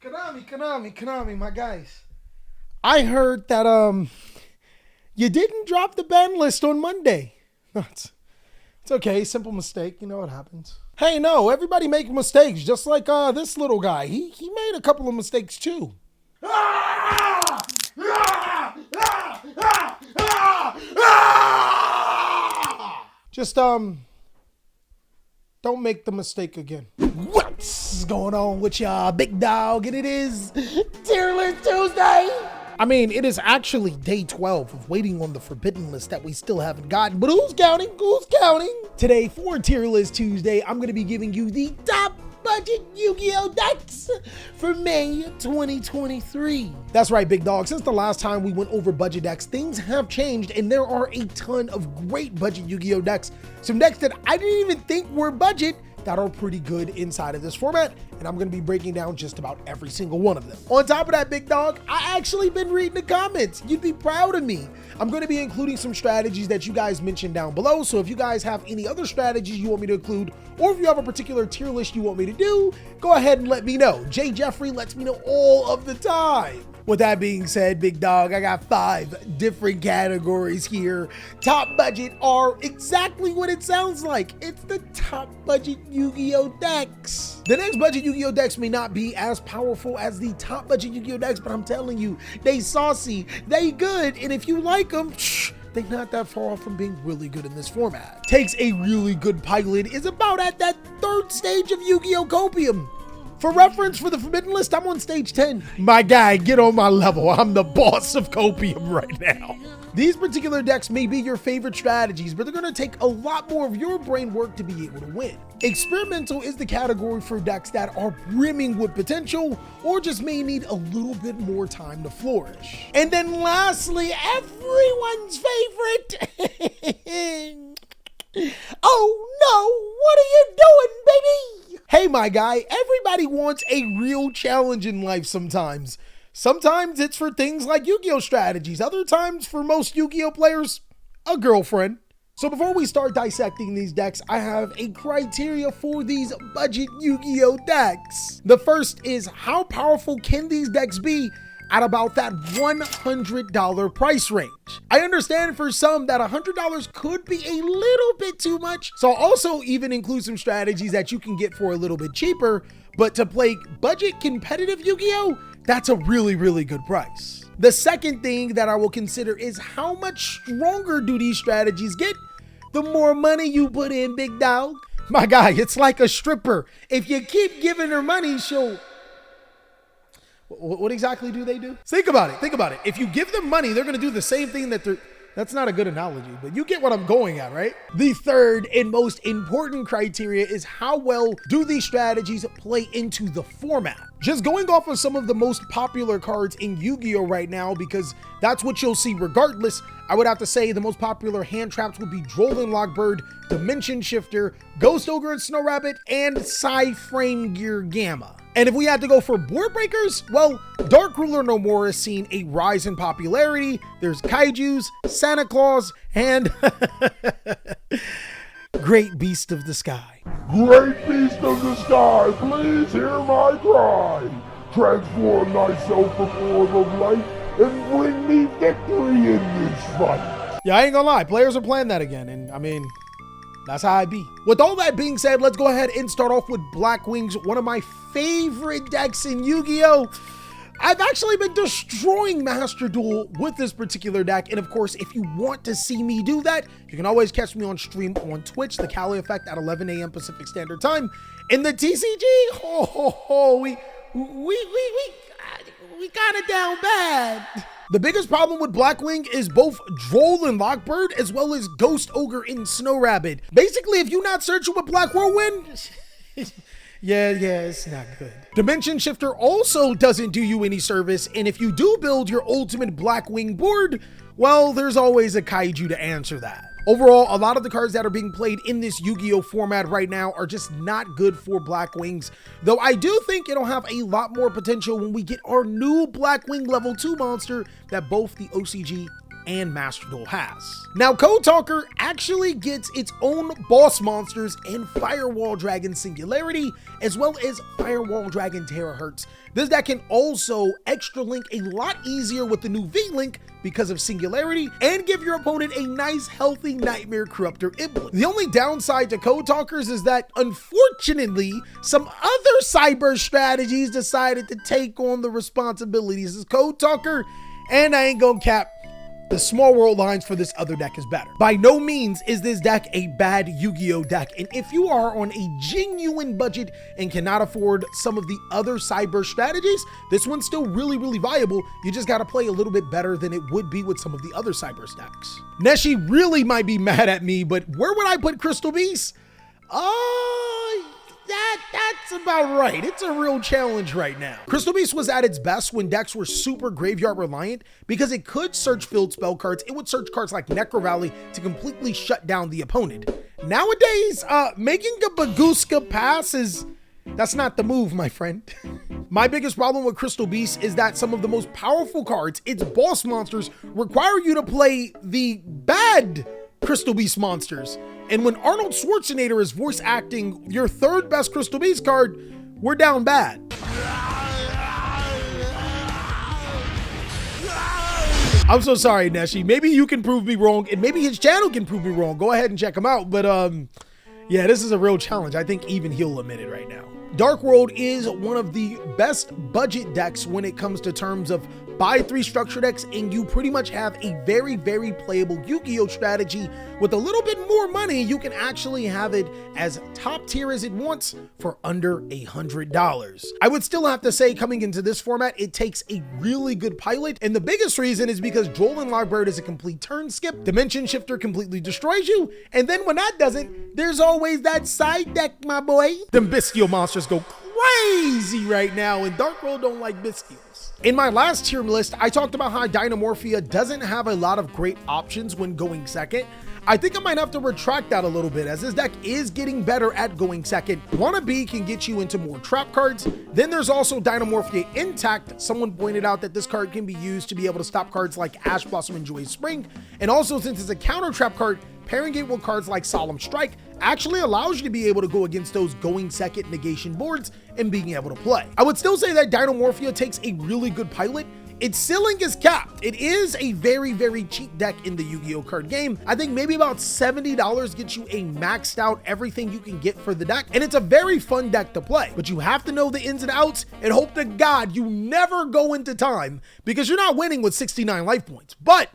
Konami, my guys. I heard that you didn't drop the ban list on Monday. It's okay, simple mistake. You know what happens. Hey, no, everybody make mistakes, just like this little guy. He made a couple of mistakes too. Just don't make the mistake again. What's going on with y'all, big dog? And it is Tier List Tuesday. I mean, it is actually day 12 of waiting on the forbidden list that we still haven't gotten, but who's counting? Who's counting? Today for Tier List Tuesday, I'm gonna be giving you the top budget Yu-Gi-Oh decks for May 2023. That's right, big dog. Since the last time we went over budget decks, things have changed and there are a ton of great budget Yu-Gi-Oh decks. Some decks that I didn't even think were budget that are pretty good inside of this format, and I'm going to be breaking down just about every single one of them. On top of that, big dog, I actually been reading the comments. You'd be proud of me. I'm going to be including some strategies that you guys mentioned down below, so if you guys have any other strategies you want me to include, or if you have a particular tier list you want me to do, go ahead and let me know. Jay Jeffrey lets me know all of the time. With that being said, big dog, I got 5 different categories here. Top budget are exactly what it sounds like. It's the top budget Yu-Gi-Oh decks. The next budget Yu-Gi-Oh decks may not be as powerful as the top budget Yu-Gi-Oh decks, but I'm telling you, they saucy, they good, and if you like them, they're not that far off from being really good in this format. Takes a really good pilot, is about at that 3rd stage of Yu-Gi-Oh Copium. For reference, for the forbidden list, I'm on stage 10. My guy, get on my level. I'm the boss of Copium right now. These particular decks may be your favorite strategies, but they're gonna take a lot more of your brain work to be able to win. Experimental is the category for decks that are brimming with potential or just may need a little bit more time to flourish. And then lastly, everyone's favorite. Oh no, what are you doing, baby? Hey, my guy, everybody wants a real challenge in life sometimes. Sometimes it's for things like Yu-Gi-Oh strategies. Other times, for most Yu-Gi-Oh players, a girlfriend. So before we start dissecting these decks, I have a criteria for these budget Yu-Gi-Oh decks. The first is, how powerful can these decks be at about that $100 price range? I understand for some that $100 could be a little bit too much, so I'll also even include some strategies that you can get for a little bit cheaper, but to play budget competitive Yu-Gi-Oh, that's a really, really good price. The second thing that I will consider is, how much stronger do these strategies get the more money you put in, big dog? My guy, it's like a stripper. If you keep giving her money, she'll... What exactly do they do? Think about it. If you give them money, they're going to do the same thing that they're... That's not a good analogy, but you get what I'm going at, right? The third and most important criteria is, how well do these strategies play into the format? Just going off of some of the most popular cards in Yu-Gi-Oh right now, because that's what you'll see regardless, I would have to say the most popular hand traps would be Droll and Lockbird, Dimension Shifter, Ghost Ogre and Snow Rabbit, and Psy-Frame Gear Gamma. And if we had to go for board breakers, well, Dark Ruler No More has seen a rise in popularity. There's Kaijus, Santa Claus, and Great Beast of the Sky. Great Beast of the Sky, please hear my cry. Transform thyself from orb of light and bring me victory in this fight. Yeah, I ain't gonna lie, players are playing that again, and I mean, that's how I be. With all that being said, let's go ahead and start off with Blackwing's, one of my favorite decks in Yu-Gi-Oh! I've actually been destroying Master Duel with this particular deck, and of course, if you want to see me do that, you can always catch me on stream on Twitch, TheCaliEffect at 11 a.m. Pacific Standard Time. In the TCG, we got it down bad. The biggest problem with Blackwing is both Droll and Lockbird, as well as Ghost Ogre and Snow Rabbit. Basically, if you're not searching with Black Whirlwind, yeah, it's not good. Dimension Shifter also doesn't do you any service, and if you do build your ultimate Blackwing board, well, there's always a Kaiju to answer that. Overall, a lot of the cards that are being played in this Yu-Gi-Oh format right now are just not good for Blackwings, though I do think it'll have a lot more potential when we get our new Blackwing level 2 monster that both the OCG and Master Duel has. Now, Code Talker actually gets its own boss monsters in Firewall Dragon Singularity, as well as Firewall Dragon Terahertz. This deck can also extra link a lot easier with the new V-Link because of Singularity, and give your opponent a nice healthy Nightmare Corruptor Iblis. The only downside to Code Talkers is that, unfortunately, some other cyber strategies decided to take on the responsibilities as Code Talker, and I ain't gonna cap, the small world lines for this other deck is better. By no means is this deck a bad Yu-Gi-Oh deck, and if you are on a genuine budget and cannot afford some of the other cyber strategies, this one's still really viable. You just gotta play a little bit better than it would be with some of the other cyber stacks. Neshi really might be mad at me, but where would I put Crystal Beast? That's about right. It's a real challenge right now. Crystal Beast was at its best when decks were super graveyard reliant because it could search field spell cards. It would search cards like Necro Valley to completely shut down the opponent. Nowadays, making a Baguska pass that's not the move, my friend. My biggest problem with Crystal Beast is that some of the most powerful cards, its boss monsters, require you to play the bad Crystal Beast monsters. And when Arnold Schwarzenegger is voice acting your third best Crystal Beast card, we're down bad. I'm so sorry, Neshi. Maybe you can prove me wrong, and maybe his channel can prove me wrong. Go ahead and check him out. But yeah, this is a real challenge. I think even he'll admit it right now. Dark World is one of the best budget decks when it comes to terms of buy 3 structure decks, and you pretty much have a very playable Yu-Gi-Oh strategy. With a little bit more money, you can actually have it as top tier as it wants for under $100. I would still have to say, coming into this format, it takes a really good pilot, and the biggest reason is because Droll and Logbird is a complete turn skip, Dimension Shifter completely destroys you, and then when that doesn't, there's always that side deck, my boy. Them Bestial monsters go crazy right now, and Dark World don't like Bestials. In my last tier list, I talked about how Dynamorphia doesn't have a lot of great options when going second. I think I might have to retract that a little bit, as this deck is getting better at going second. Wannabe can get you into more trap cards. Then there's also Dynamorphia Intact. Someone pointed out that this card can be used to be able to stop cards like Ash Blossom and Joyous Spring. And also, since it's a counter trap card, pairing it with cards like Solemn Strike actually allows you to be able to go against those going second negation boards and being able to play. I would still say that Dynamorphia takes a really good pilot. Its ceiling is capped. It is a very cheap deck in the Yu-Gi-Oh card game. I think maybe about $70 gets you a maxed out everything you can get for the deck, and it's a very fun deck to play, but you have to know the ins and outs and hope to God you never go into time, because you're not winning with 69 life points, but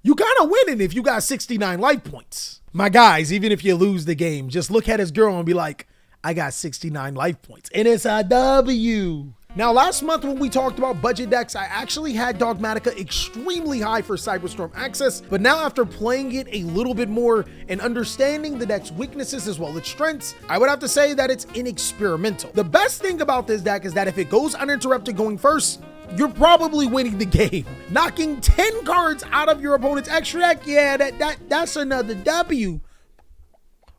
you kind of winning if you got 69 life points. My guys, even if you lose the game, just look at his girl and be like, I got 69 life points, and it's a W. Now, last month when we talked about budget decks, I actually had Dogmatica extremely high for Cyberstorm access, but now after playing it a little bit more and understanding the deck's weaknesses as well as its strengths, I would have to say that it's inexperimental. The best thing about this deck is that if it goes uninterrupted going first, you're probably winning the game. Knocking 10 cards out of your opponent's extra deck, yeah, that's another W.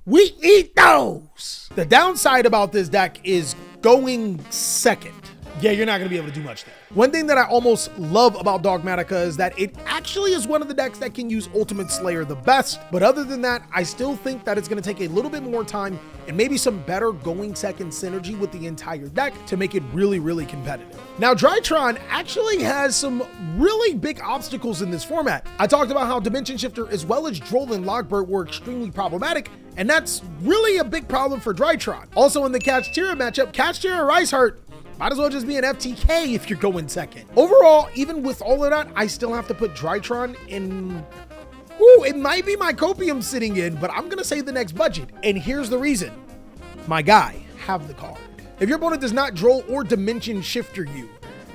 We eat those. The downside about this deck is going second. Yeah, you're not going to be able to do much there. One thing that I almost love about Dogmatica is that it actually is one of the decks that can use Ultimate Slayer the best. But other than that, I still think that it's going to take a little bit more time and maybe some better going second synergy with the entire deck to make it really competitive. Now, Tron actually has some really big obstacles in this format. I talked about how Dimension Shifter as well as Droll and Logbird were extremely problematic, and that's really a big problem for Tron. Also in the Catch-Tira matchup, Catch-Tira and Riceheart might as well just be an FTK if you're going second. Overall, even with all of that, I still have to put Tron in, it might be my copium sitting in, but I'm gonna say the next budget. And here's the reason. My guy, have the card. If your opponent does not Droll or Dimension Shifter you,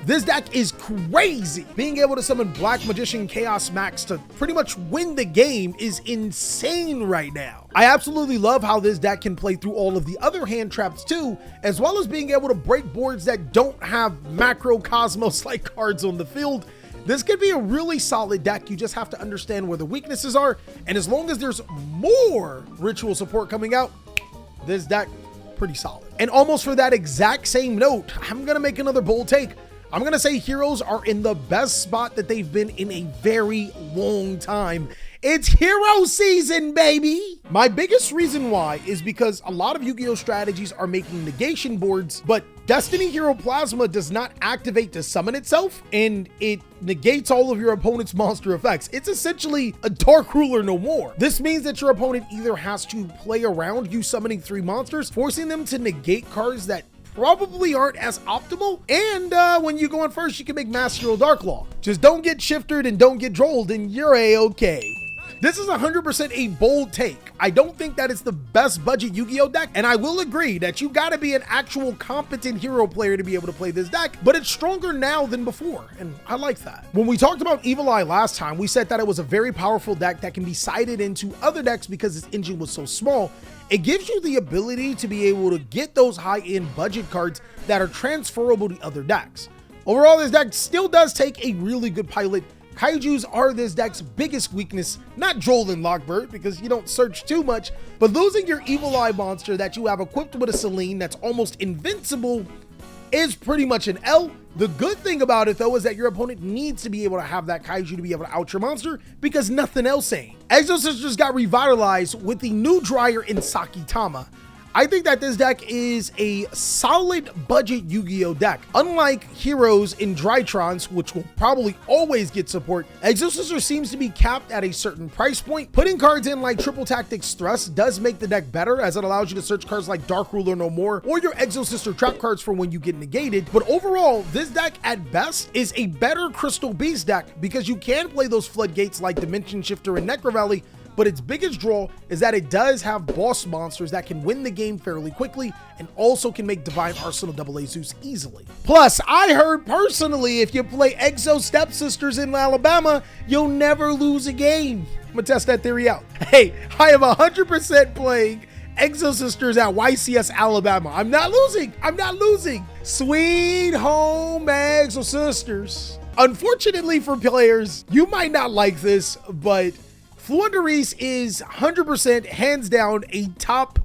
this deck is crazy. Being able to summon Black Magician Chaos Max to pretty much win the game is insane right now. I absolutely love how this deck can play through all of the other hand traps too, as well as being able to break boards that don't have Macrocosmos-like cards on the field. This could be a really solid deck. You just have to understand where the weaknesses are, and as long as there's more ritual support coming out, this deck pretty solid. And almost for that exact same note, I'm gonna make another bold take. I'm gonna say heroes are in the best spot that they've been in a very long time. It's hero season, baby! My biggest reason why is because a lot of Yu-Gi-Oh strategies are making negation boards, but Destiny Hero Plasma does not activate to summon itself, and it negates all of your opponent's monster effects. It's essentially a Dark Ruler no more. This means that your opponent either has to play around you summoning 3 monsters, forcing them to negate cards that probably aren't as optimal, and when you go in first, you can make Master Hero Dark Law. Just don't get shifted and don't get drolled, and you're a-okay. This is 100% a bold take. I don't think that it's the best budget Yu-Gi-Oh deck, and I will agree that you gotta be an actual competent hero player to be able to play this deck, but it's stronger now than before, and I like that. When we talked about Evil Eye last time, we said that it was a very powerful deck that can be sided into other decks because its engine was so small. It gives you the ability to be able to get those high-end budget cards that are transferable to other decks. Overall, this deck still does take a really good pilot. Kaijus are this deck's biggest weakness, not Droll and Lockbird because you don't search too much, but losing your Evil Eye monster that you have equipped with a Selene that's almost invincible is pretty much an L. The good thing about it though is that your opponent needs to be able to have that Kaiju to be able to out your monster because nothing else ain't. Exo Sisters got revitalized with the new Dryer in Sakitama. I think that this deck is a solid budget Yu-Gi-Oh deck. Unlike Heroes in Drytrons, which will probably always get support, Exo Sister seems to be capped at a certain price point. Putting cards in like Triple Tactics Thrust does make the deck better as it allows you to search cards like Dark Ruler No More or your Exo Sister trap cards for when you get negated. But overall, this deck at best is a better Crystal Beast deck because you can play those floodgates like Dimension Shifter and Necro Valley, but its biggest draw is that it does have boss monsters that can win the game fairly quickly and also can make Divine Arsenal AA Zeus easily. Plus, I heard personally if you play Exo Stepsisters in Alabama, you'll never lose a game. I'm gonna test that theory out. Hey, I am 100% playing Exo Sisters at YCS Alabama. I'm not losing. I'm not losing. Sweet home Exo Sisters. Unfortunately for players, you might not like this, but Fluendereese is 100% hands down a top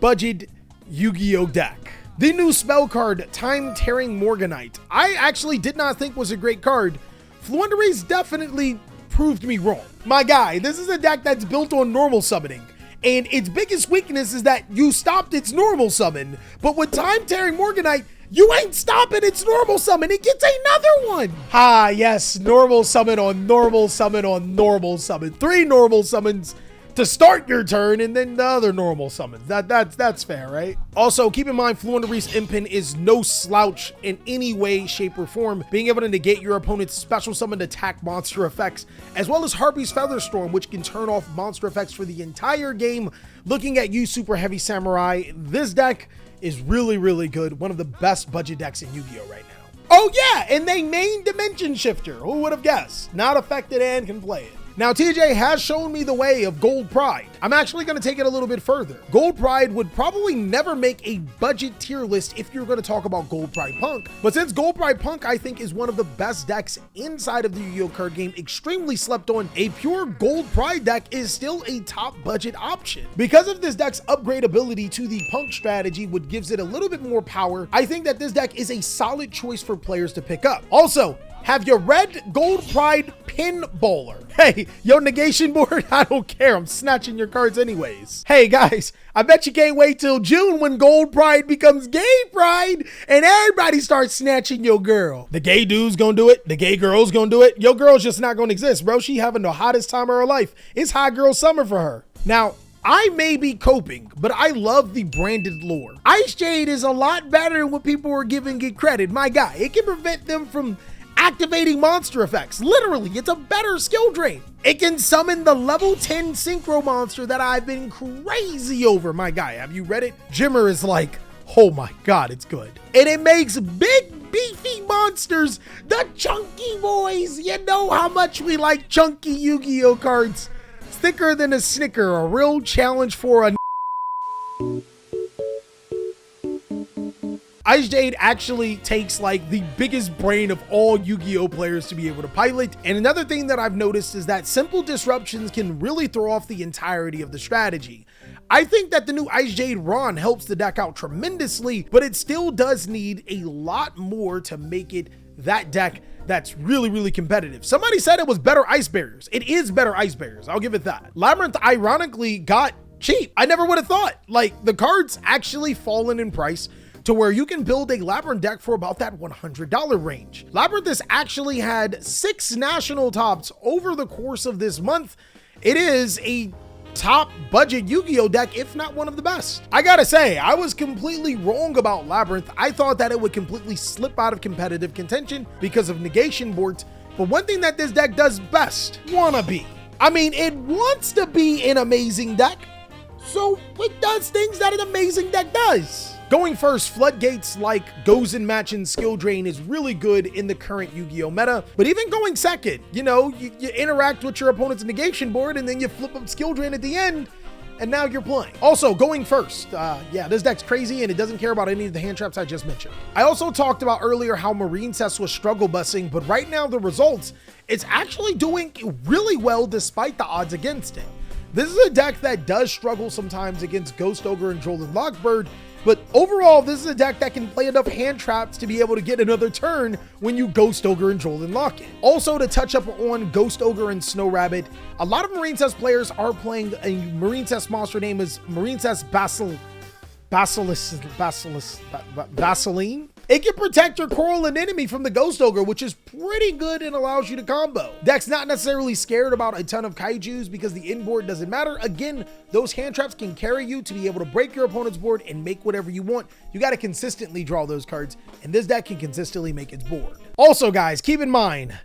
budget Yu-Gi-Oh deck. The new spell card, Time Tearing Morganite, I actually did not think was a great card. Fluendereese definitely proved me wrong. My guy, this is a deck that's built on normal summoning, and its biggest weakness is that you stopped its normal summon, but with Time Tearing Morganite, you ain't stopping its normal summon. It gets another one. Ah, yes. Normal summon on normal summon on normal summon. 3 normal summons to start your turn and then the other normal summons. That's fair, right? Also, keep in mind, Fluendereese Impin is no slouch in any way, shape, or form, being able to negate your opponent's special summoned attack monster effects, as well as Harpy's Featherstorm, which can turn off monster effects for the entire game. Looking at you, Super Heavy Samurai, this deck is really, really good. One of the best budget decks in Yu-Gi-Oh right now. Oh yeah, and they main Dimension Shifter. Who would have guessed? Not affected and can play it. Now, TJ has shown me the way of Gold Pride. I'm actually going to take it a little bit further. Gold Pride would probably never make a budget tier list if you're going to talk about Gold Pride Punk. But since Gold Pride Punk, I think, is one of the best decks inside of the Yu-Gi-Oh card game, extremely slept on, a pure Gold Pride deck is still a top budget option. Because of this deck's upgradability to the Punk strategy, which gives it a little bit more power, I think that this deck is a solid choice for players to pick up. Also, have you read Gold Pride Pinballer? Hey, yo, negation board, I don't care. I'm snatching your cards anyways. Hey guys, I bet you can't wait till June when Gold Pride becomes Gay Pride and everybody starts snatching your girl. The gay dude's gonna do it. The gay girl's gonna do it. Your girl's just not gonna exist, bro. She having the hottest time of her life. It's hot girl summer for her. Now, I may be coping, but I love the branded lore. Ice Jade is a lot better than what people are giving it credit. My guy, it can prevent them from activating monster effects. Literally, it's a better skill drain. It can summon the level 10 synchro monster that I've been crazy over. My guy, have you read it? Jimmer is like, oh my god, it's good. And it makes big beefy monsters the chunky boys. You know how much we like chunky Yu-Gi-Oh cards. Thicker than a Snicker, a real challenge for a Ice Jade actually takes like the biggest brain of all Yu-Gi-Oh players to be able to pilot. And another thing that I've noticed is that simple disruptions can really throw off the entirety of the strategy. I think that the new Ice Jade Ron helps the deck out tremendously, but it still does need a lot more to make it that deck that's really, really competitive. Somebody said it was better ice barriers. It is better ice barriers. I'll give it that. Labyrinth ironically got cheap. I never would have thought. Like, the cards actually fallen in price to where you can build a Labyrinth deck for about that $100 range. Labyrinth has actually had 6 national tops over the course of this month. It is a top budget Yu-Gi-Oh deck, if not one of the best. I gotta say, I was completely wrong about Labyrinth. I thought that it would completely slip out of competitive contention because of negation boards. But one thing that this deck does best, wannabe. I mean, it wants to be an amazing deck, so it does things that an amazing deck does. Going first, Floodgates like Gozen Match and Skill Drain is really good in the current Yu-Gi-Oh meta, but even going second, you know, you interact with your opponent's negation board and then you flip up Skill Drain at the end, and now you're playing. Also, going first, yeah, this deck's crazy and it doesn't care about any of the hand traps I just mentioned. I also talked about earlier how Marine Cess was struggle busing, but right now the results, it's actually doing really well despite the odds against it. This is a deck that does struggle sometimes against Ghost Ogre and Jolin Lockbird, but overall, this is a deck that can play enough hand traps to be able to get another turn when you Ghost Ogre and Jolin lock it. Also, to touch up on Ghost Ogre and Snow Rabbit, a lot of Marine Cess players are playing a Marine Cess monster name is Marine Cess Vaseline. It can protect your Coral and enemy from the Ghost Ogre, which is pretty good and allows you to combo. Deck's not necessarily scared about a ton of kaijus because the inboard doesn't matter. Again, those hand traps can carry you to be able to break your opponent's board and make whatever you want. You got to consistently draw those cards, and this deck can consistently make its board. Also, guys, keep in mind,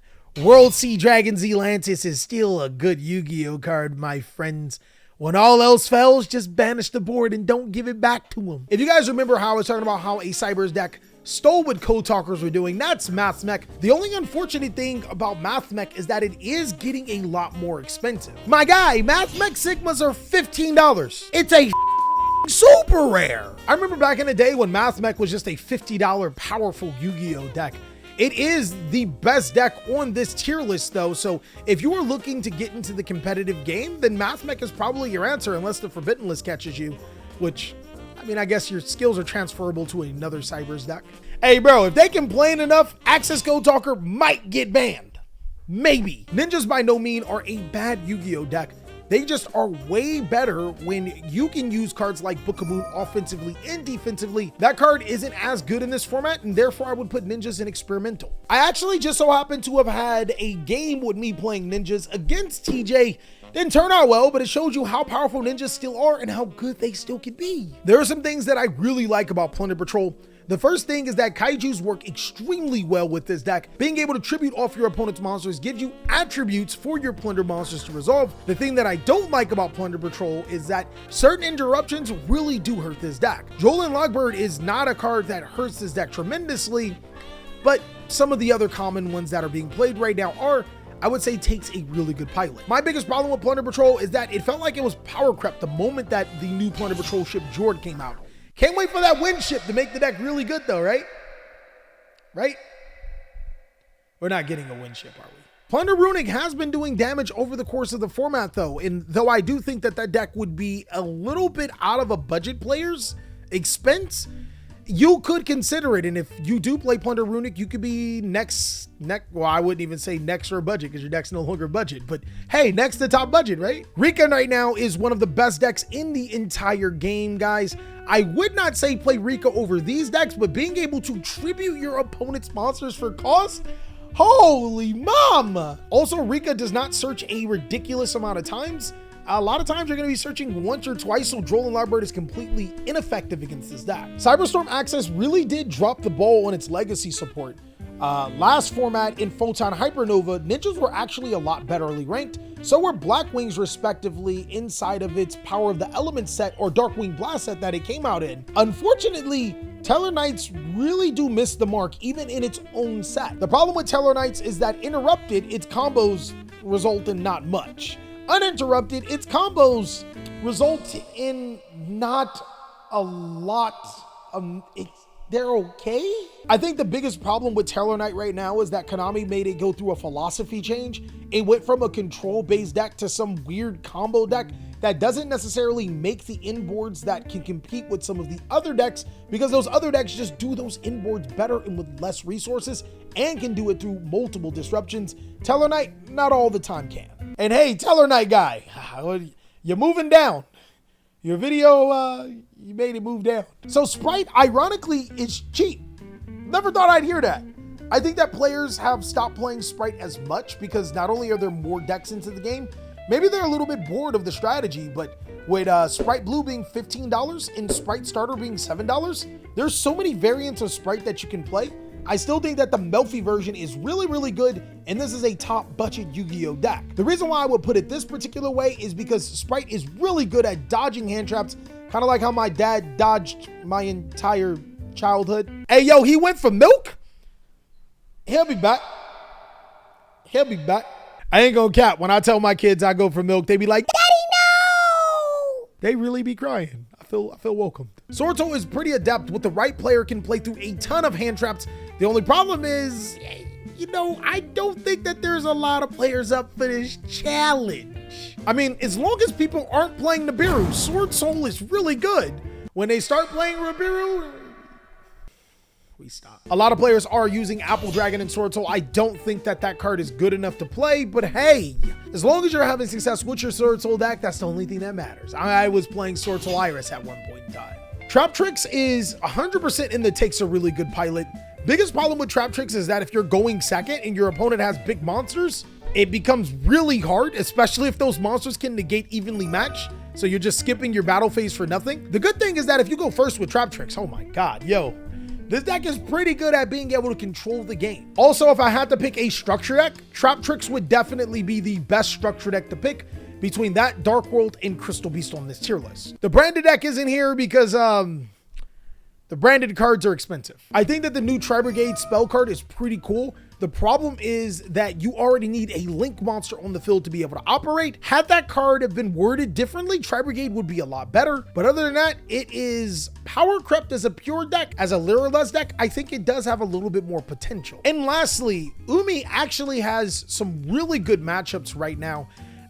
World Sea Dragon Zealantis is still a good Yu-Gi-Oh card, my friends. When all else fails, just banish the board and don't give it back to him. If you guys remember how I was talking about how a Cybers deck stole what Code Talkers were doing, that's MathMech. The only unfortunate thing about MathMech is that it is getting a lot more expensive. My guy, MathMech Sigmas are $15. It's a super rare. I remember back in the day when MathMech was just a $50 powerful Yu-Gi-Oh deck. It is the best deck on this tier list though, so if you are looking to get into the competitive game, then MathMech is probably your answer unless the Forbidden List catches you, which, I mean, I guess your skills are transferable to another Cybers deck. Hey bro, if they complain enough, Access Code Talker might get banned. Maybe. Ninjas by no means are a bad Yu-Gi-Oh deck. They just are way better when you can use cards like Book of Moon offensively and defensively. That card isn't as good in this format, and therefore I would put Ninjas in experimental. I actually just so happen to have had a game with me playing Ninjas against TJ. Didn't turn out well, but it shows you how powerful Ninjas still are and how good they still can be. There are some things that I really like about Plunder Patrol. The first thing is that kaijus work extremely well with this deck. Being able to tribute off your opponent's monsters gives you attributes for your Plunder monsters to resolve. The thing that I don't like about Plunder Patrol is that certain interruptions really do hurt this deck. Jolin Logbird is not a card that hurts this deck tremendously, but some of the other common ones that are being played right now are, I would say, takes a really good pilot. My biggest problem with Plunder Patrol is that it felt like it was power crept the moment that the new Plunder Patrol ship Jord came out. Can't wait for that wind ship to make the deck really good though, right? Right? We're not getting a wind ship, are we? Plunder Runic has been doing damage over the course of the format though, and though I do think that that deck would be a little bit out of a budget player's expense, you could consider it. And if you do play Plunder Runic, you could be well, I wouldn't even say next for budget because your deck's no longer budget, but hey, next to top budget, right? Rika right now is one of the best decks in the entire game, guys. I would not say play Rika over these decks, but being able to tribute your opponent's monsters for cost, holy mama. Also, Rika does not search a ridiculous amount of times. A lot of times you're going to be searching once or twice, so Jolin Logbird is completely ineffective against this deck. Cyberstorm Access really did drop the ball on its legacy support. Last format in Photon Hypernova, Ninjas were actually a lot betterly ranked. So were Blackwings respectively inside of its Power of the Elements set or Darkwing Blast set that it came out in. Unfortunately, Tellar Knights really do miss the mark even in its own set. The problem with Tellar Knights is that interrupted, its combos result in not much. Uninterrupted, its combos result in not a lot. they're okay. I think the biggest problem with Terror Knight right now is that Konami made it go through a philosophy change. It went from a control-based deck to some weird combo deck that doesn't necessarily make the inboards that can compete with some of the other decks, because those other decks just do those inboards better and with less resources and can do it through multiple disruptions. Terror Knight, not all the time can. And hey, Terror Knight guy, you're moving down. Your video, you made it move down. So Sprite, ironically, is cheap. Never thought I'd hear that. I think that players have stopped playing Sprite as much because not only are there more decks into the game, maybe they're a little bit bored of the strategy, but with Sprite Blue being $15 and Sprite Starter being $7, there's so many variants of Sprite that you can play. I still think that the Melfi version is really, really good, and this is a top budget Yu-Gi-Oh deck. The reason why I would put it this particular way is because Sprite is really good at dodging hand traps, kind of like how my dad dodged my entire childhood. Hey, yo, he went for milk? He'll be back. He'll be back. I ain't gonna cap. When I tell my kids I go for milk, they be like, Daddy, no! They really be crying. I feel welcomed. Sorto is pretty adept. With the right player can play through a ton of hand traps. The only problem is, you know, I don't think that there's a lot of players up for this challenge. I mean, as long as people aren't playing Nibiru, Sword Soul is really good. When they start playing Nibiru, we stop. A lot of players are using Apple Dragon and Sword Soul. I don't think that that card is good enough to play, but hey, as long as you're having success with your Sword Soul deck, that's the only thing that matters. I was playing Sword Soul Iris at one point in time. Trap Tricks is 100% in the takes a really good pilot. Biggest problem with Trap Tricks is that if you're going second and your opponent has big monsters, it becomes really hard, especially if those monsters can negate evenly matched. So you're just skipping your battle phase for nothing. The good thing is that if you go first with Trap Tricks, oh my God, yo, this deck is pretty good at being able to control the game. Also, if I had to pick a structure deck, Trap Tricks would definitely be the best structure deck to pick between that, Dark World, and Crystal Beast on this tier list. The branded deck isn't here because the branded cards are expensive. I think that the new Tri-Brigade spell card is pretty cool. The problem is that you already need a Link monster on the field to be able to operate. Had that card have been worded differently, Tri-Brigade would be a lot better. But other than that, it is power crept as a pure deck. As a Lyraless deck, I think it does have a little bit more potential. And lastly, Umi actually has some really good matchups right now.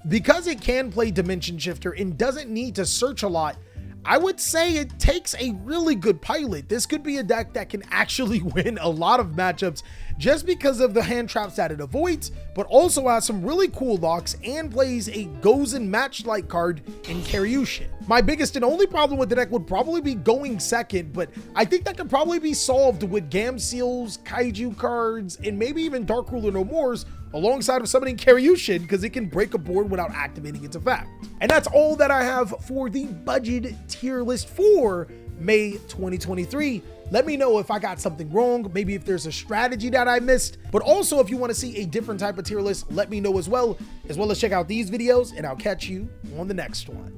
Because it can play Dimension Shifter and doesn't need to search a lot, I would say it takes a really good pilot. This could be a deck that can actually win a lot of matchups just because of the hand traps that it avoids, but also has some really cool locks and plays a goes and match like card in Karyushin. My biggest and only problem with the deck would probably be going second, but I think that could probably be solved with Gam Seals, Kaiju cards, and maybe even Dark Ruler No Mores alongside of summoning Karyushin, because it can break a board without activating its effect. And that's all that I have for the budget tier list for May 2023. Let me know if I got something wrong, maybe if there's a strategy that I missed, but also if you want to see a different type of tier list, let me know as well as check out these videos, and I'll catch you on the next one.